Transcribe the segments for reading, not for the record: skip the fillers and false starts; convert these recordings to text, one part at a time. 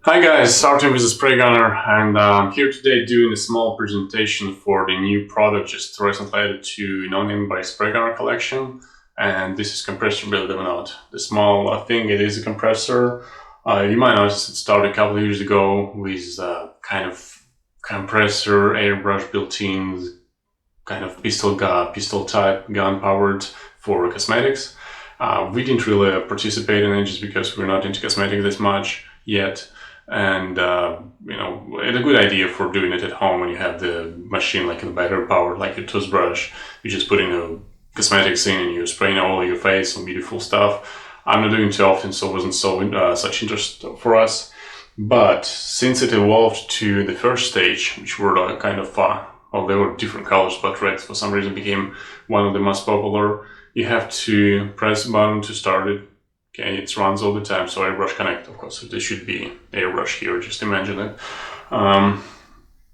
Hi guys, Artem with the Spray Gunner, and I'm here today doing a small presentation for the new product just recently added to Non-Name by Spray Gunner collection. And this is compressor build of note. The small thing, it is a compressor. You might notice it started a couple of years ago with kind of compressor airbrush built-in, kind of pistol type gun powered for cosmetics. We didn't really participate in it just because we're not into cosmetics this much yet. And it's a good idea for doing it at home when you have the machine like a battery powered, like your toothbrush. You just put in a cosmetics in and you spray it all over your face, some beautiful stuff. I'm not doing it too often, so it wasn't such interest for us. But since it evolved to the first stage, which were kind of they were different colors, but red for some reason became one of the most popular. You have to press the button to start it. Okay, it runs all the time, so airbrush connect, of course, so there should be airbrush here, just imagine it. I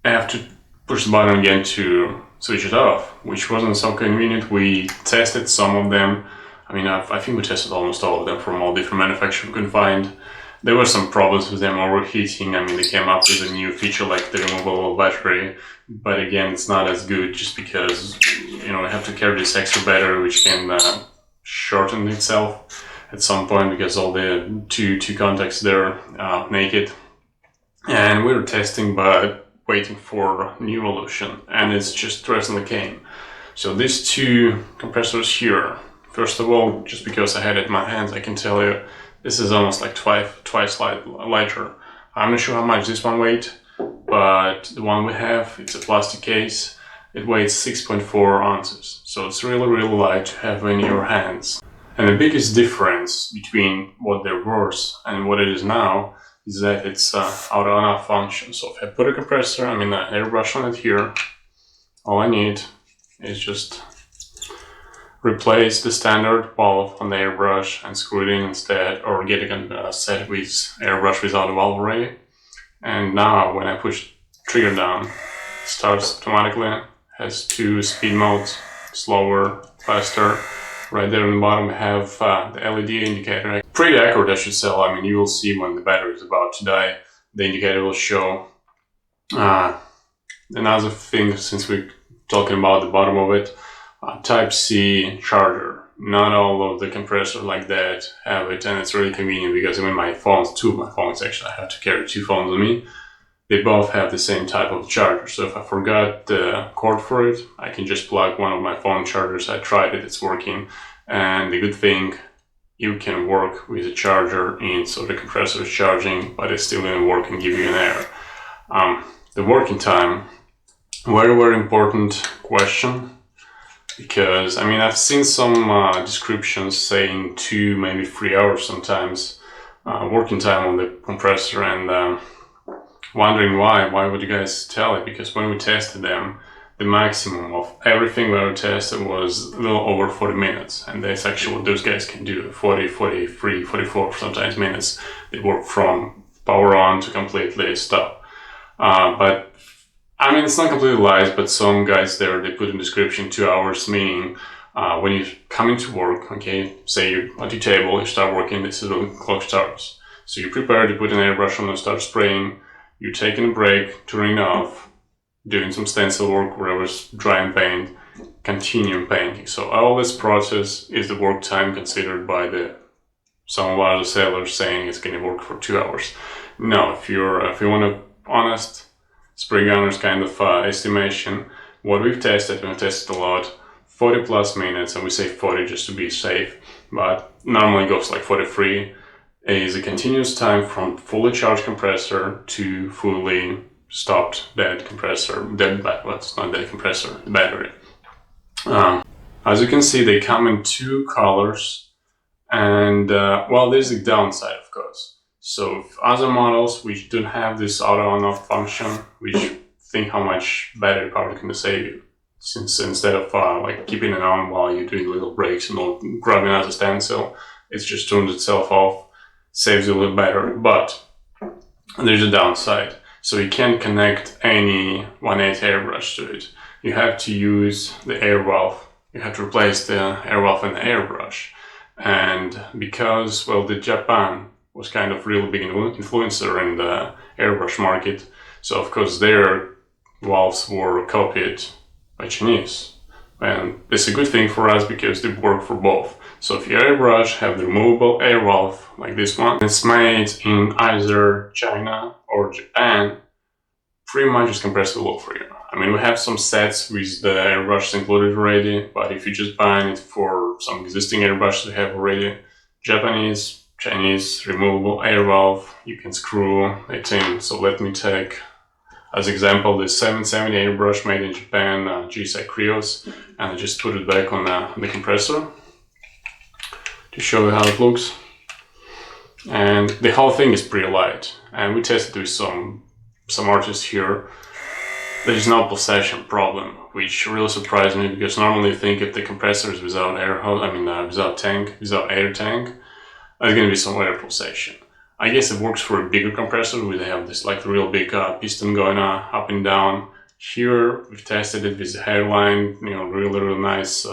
have to push the button again to switch it off, which wasn't so convenient. We tested some of them. I think we tested almost all of them from all different manufacturers we could find. There were some problems with them overheating. They came up with a new feature like the removable battery, but again, it's not as good just because, we have to carry this extra battery, which can shorten itself at some point because all the two contacts there are naked. And we were testing but waiting for new evolution, and it's just recently came. So these two compressors here, first of all, just because I had it in my hands, I can tell you this is almost like twice lighter. I'm not sure how much this one weighs, but the one we have, it's a plastic case. It weighs 6.4 ounces, so it's really light to have in your hands. And the biggest difference between what there was and what it is now is that it's auto on-off function. So if I put a compressor, an airbrush on it here, all I need is just replace the standard valve on the airbrush and screw it in instead, or get it set with airbrush without a valve already. And now when I push trigger down, it starts automatically, has two speed modes, slower, faster. Right there in the bottom we have the LED indicator. Pretty accurate, I should say. You will see when the battery is about to die, the indicator will show. Another thing, since we're talking about the bottom of it, Type-C charger. Not all of the compressors like that have it, and it's really convenient because even two of my phones actually, I have to carry two phones with me. They both have the same type of charger, so if I forgot the cord for it, I can just plug one of my phone chargers. I tried it, it's working. And the good thing, you can work with the charger in, so the compressor is charging, but it's still going to work and give you an air. The working time, very important question, because I've seen some descriptions saying 2, maybe 3 hours sometimes working time on the compressor, and wondering why would you guys tell it? Because when we tested them, the maximum of everything we ever tested was a little over 40 minutes, and that's actually what those guys can do. 40, 43, 44 sometimes minutes. They work from power on to completely stop. But it's not completely lies, but some guys there, they put in description 2 hours, meaning when you come into work, okay, say you're at your table, you start working, this is when the clock starts. So you prepare to put an airbrush on and start spraying. You're taking a break, turning off, doing some stencil work, wherever's dry and paint, continuing painting. So all this process is the work time considered by some of our sellers saying it's going to work for 2 hours. No, if you want a honest spray gunner's kind of estimation, what we've tested a lot, 40 plus minutes, and we say 40 just to be safe, but normally it goes like 43. Is a continuous time from fully charged compressor to fully stopped dead compressor, the battery. As you can see, they come in two colors, and there's a downside, of course. So other models which don't have this auto on-off function, which think how much battery power it can save you, since instead of keeping it on while you're doing little breaks and not grabbing as a stencil, it's just turns itself off. Saves you a little better, but there's a downside. So you can't connect any 1/8 airbrush to it. You have to use the air valve. You have to replace the air valve and the airbrush. And because, the Japan was kind of really big influencer in the airbrush market. So of course their valves were copied by Chinese. And it's a good thing for us because they work for both. So if your airbrush have the removable air valve like this one, it's made in either China or Japan, pretty much this compressor will work for you. I mean, we have some sets with the airbrush included already, but if you just buy it for some existing airbrushes we have already, Japanese, Chinese, removable air valve, you can screw it in. So let me take as example the 770 airbrush made in Japan, GSI Krios, and I just put it back on the compressor to show you how it looks. And the whole thing is pretty light, and we tested with some artists here. There's no pulsation problem, which really surprised me, because normally you think if the compressor is without air hose, without air tank, there's going to be some air pulsation. I guess it works for a bigger compressor where they have this like real big piston going up and down. Here we've tested it with the hairline, really nice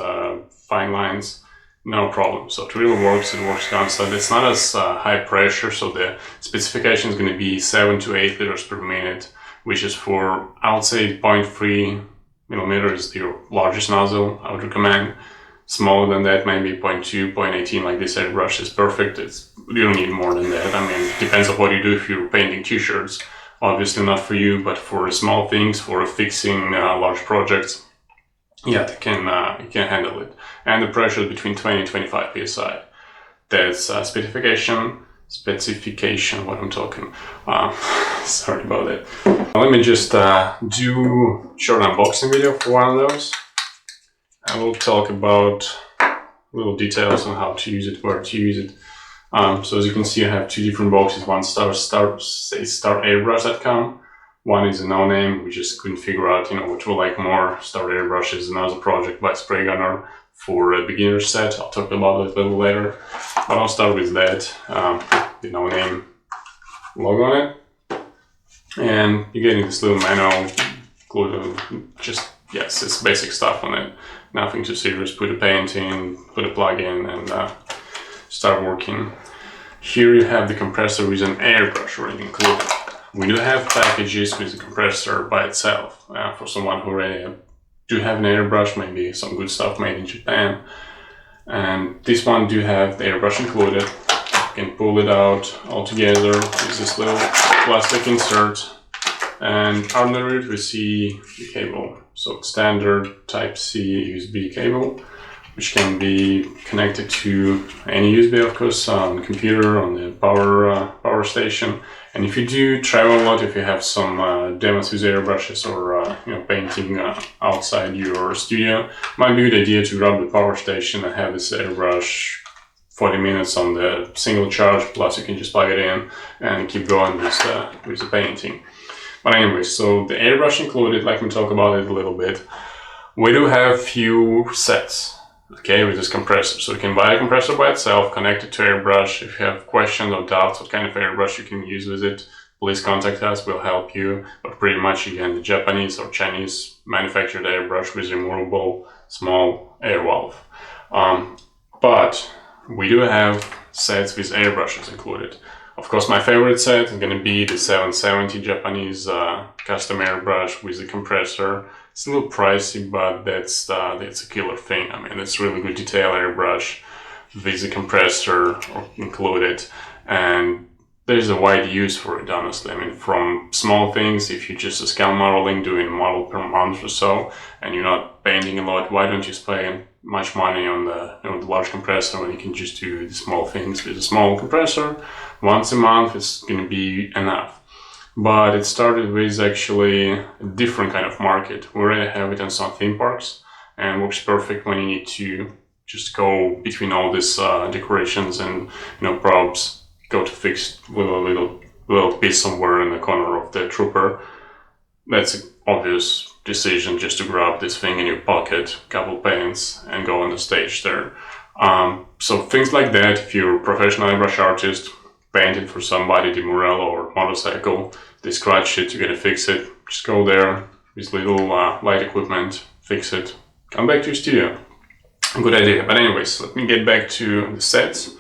fine lines, no problem. So it really works. It works constant. It's not as high pressure, so the specification is going to be 7 to 8 liters per minute, which is for, I would say, 0.3 millimeter is your largest nozzle. I would recommend. Smaller than that, maybe 0.2, 0.18, like this airbrush is perfect. You don't need more than that. I mean, it depends on what you do. If you're painting t-shirts, obviously not for you, but for small things, for fixing large projects, yeah, you can handle it. And the pressure is between 20 and 25 psi. That's specification, what I'm talking. Sorry about that. Let me just do short unboxing video for one of those. I will talk about little details on how to use it, where to use it. So as you can see, I have two different boxes. One startairbrush.com. One is a no-name. We just couldn't figure out, which we like more. Start Airbrush is another project by Spray Gunner for a beginner set. I'll talk about it a little later. But I'll start with that. The no-name logo on it. And you're getting this little manual included. Yes, it's basic stuff on it. Nothing too serious. Put a paint in, put a plug in, and start working. Here you have the compressor with an airbrush already included. We do have packages with the compressor by itself for someone who already do have an airbrush, maybe some good stuff made in Japan. And this one do have the airbrush included. You can pull it out all together with this little plastic insert. And under it we see the cable. So standard Type-C USB cable, which can be connected to any USB, of course, on the computer, on the power station. And if you do travel a lot, if you have some demos with airbrushes or painting outside your studio, might be a good idea to grab the power station and have this airbrush 40 minutes on the single charge, plus you can just plug it in and keep going with the painting. But anyway, so the airbrush included, let me talk about it a little bit. We do have few sets, okay, with this compressor. So you can buy a compressor by itself, connect it to airbrush. If you have questions or doubts what kind of airbrush you can use with it, please contact us, we'll help you. But pretty much, again, the Japanese or Chinese manufactured airbrush with removable small air valve. But we do have sets with airbrushes included. Of course, my favorite set is going to be the 770 Japanese custom airbrush with the compressor. It's a little pricey, but that's a killer thing. I mean, it's really good detail airbrush with the compressor included, and there's a wide use for it, honestly. I mean, from small things, if you just scale modeling, doing a model per month or so, and you're not painting a lot, why don't you spend much money on the large compressor when you can just do the small things with a small compressor? Once a month it's going to be enough. But it started with actually a different kind of market. We already have it in some theme parks, and works perfect when you need to just go between all these decorations and props, go to fix with a little piece somewhere in the corner of the trooper. That's an obvious decision, just to grab this thing in your pocket, couple paints, and go on the stage there. So things like that, if you're a professional airbrush artist, painted for somebody, the mural or motorcycle, they scratch it, you gotta fix it, just go there with little light equipment, fix it, come back to your studio. Good idea. But anyways, let me get back to the sets.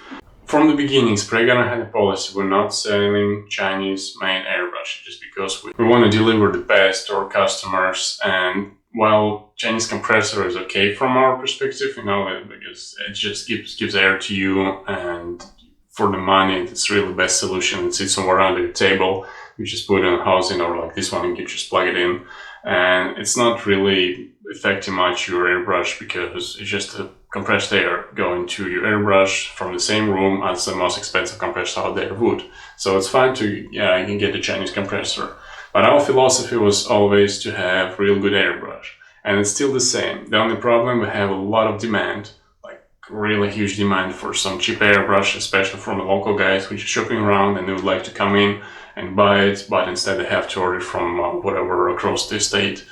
From the beginning, Spray Gunner had a policy: we're not selling Chinese-made airbrush just because we want to deliver the best to our customers. And while Chinese compressor is okay from our perspective, because it just gives air to you, and for the money, it's really the best solution. It sits somewhere under your table. You just put it in a housing, or like this one, you just plug it in, and it's not really affecting much your airbrush because it's just a compressed air going to your airbrush from the same room as the most expensive compressor out there would. So it's fine you can get a Chinese compressor. But our philosophy was always to have real good airbrush. And it's still the same. The only problem, we have a lot of demand, like really huge demand for some cheap airbrush, especially from the local guys which are shopping around and they would like to come in and buy it, but instead they have to order from whatever across the state,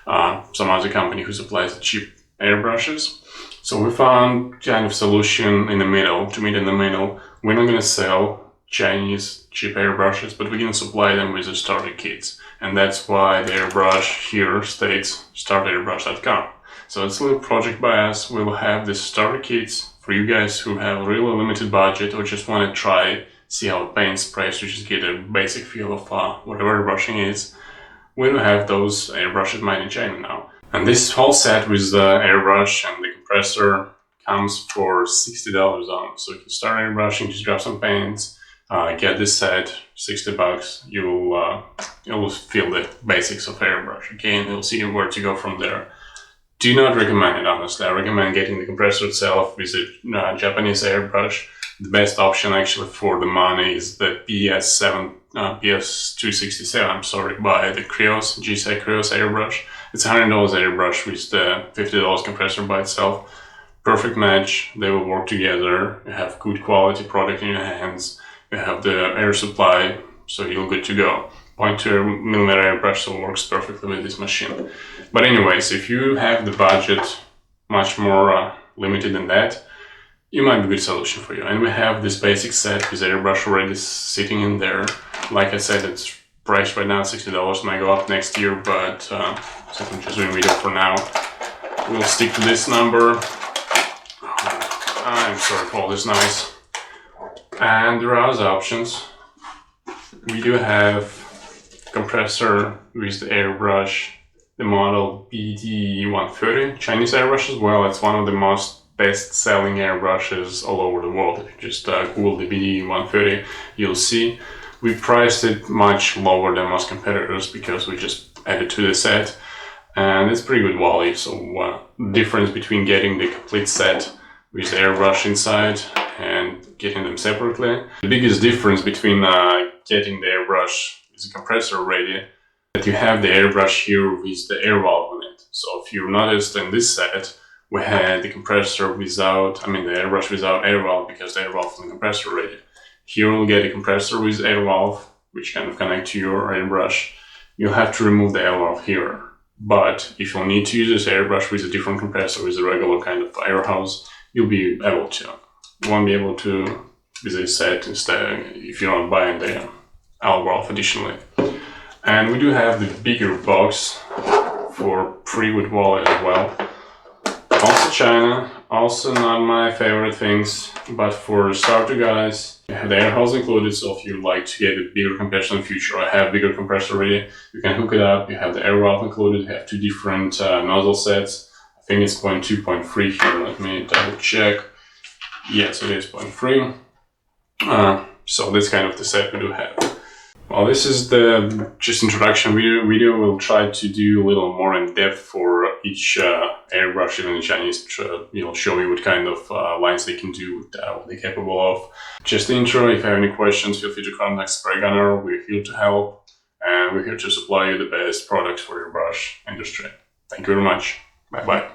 some other company who supplies the cheap airbrushes. So we found kind of solution in the middle, to meet in the middle. We're not going to sell Chinese cheap airbrushes, but we're going to supply them with the starter kits. And that's why the airbrush here states startairbrush.com. So it's a little project by us. We'll have the starter kits for you guys who have a really limited budget or just want to try, see how paint sprays to just get a basic feel of whatever airbrushing is. We'll have those airbrushes made in China now. And this whole set with the airbrush and the compressor comes for $60 on. So if you start airbrushing, just grab some paints, get this set, $60. You'll feel the basics of airbrush, okay, and you'll see where to go from there. Do not recommend it, honestly. I recommend getting the compressor itself with a Japanese airbrush. The best option actually for the money is the PS267, by the GSI Krios airbrush. It's $100 airbrush with the $50 compressor by itself. Perfect match, they will work together. You have good quality product in your hands. You have the air supply, so you're good to go. 0.2mm airbrush, so it works perfectly with this machine. But anyways, if you have the budget much more limited than that, it might be a good solution for you. And we have this basic set with airbrush already sitting in there. Like I said, it's priced right now $60, might go up next year, but so I'm just doing a video for now. We'll stick to this number. I'm sorry for all this noise. And there are other options. We do have compressor with the airbrush, the model BD130, Chinese airbrush as well. It's one of the most best-selling airbrushes all over the world. If you just Google the BD130, you'll see. We priced it much lower than most competitors because we just added to the set, and it's pretty good quality. So the difference between getting the complete set with the airbrush inside and getting them separately, the biggest difference between getting the airbrush with the compressor already, that you have the airbrush here with the air valve on it. So if you noticed in this set, we had the compressor without, the airbrush without air valve because the air valve is in the compressor already. Here we'll get a compressor with air valve, which kind of connect to your airbrush. You'll have to remove the air valve here. But if you'll need to use this airbrush with a different compressor, with a regular kind of air hose, you'll be able to. You won't be able to with this set instead if you don't buy the air valve additionally. And we do have the bigger box for pre-wood wallet as well. Also China, also not my favorite things, but for starter guys, you have the air hose included, so if you'd like to get a bigger compressor in the future or have bigger compressor already, you can hook it up. You have the air valve included, you have two different nozzle sets. I think it's 0.2, 0.3 here, let me double check. Yes, it is 0.3. So that's kind of the set we do have. Well, this is the just introduction video. We'll try to do a little more in depth for each airbrush in Chinese. Show you what kind of lines they can do, what they're capable of. Just the intro. If you have any questions, feel free to contact Spray Gunner. We're here to help, and we're here to supply you the best products for your brush industry. Thank you very much. Bye bye.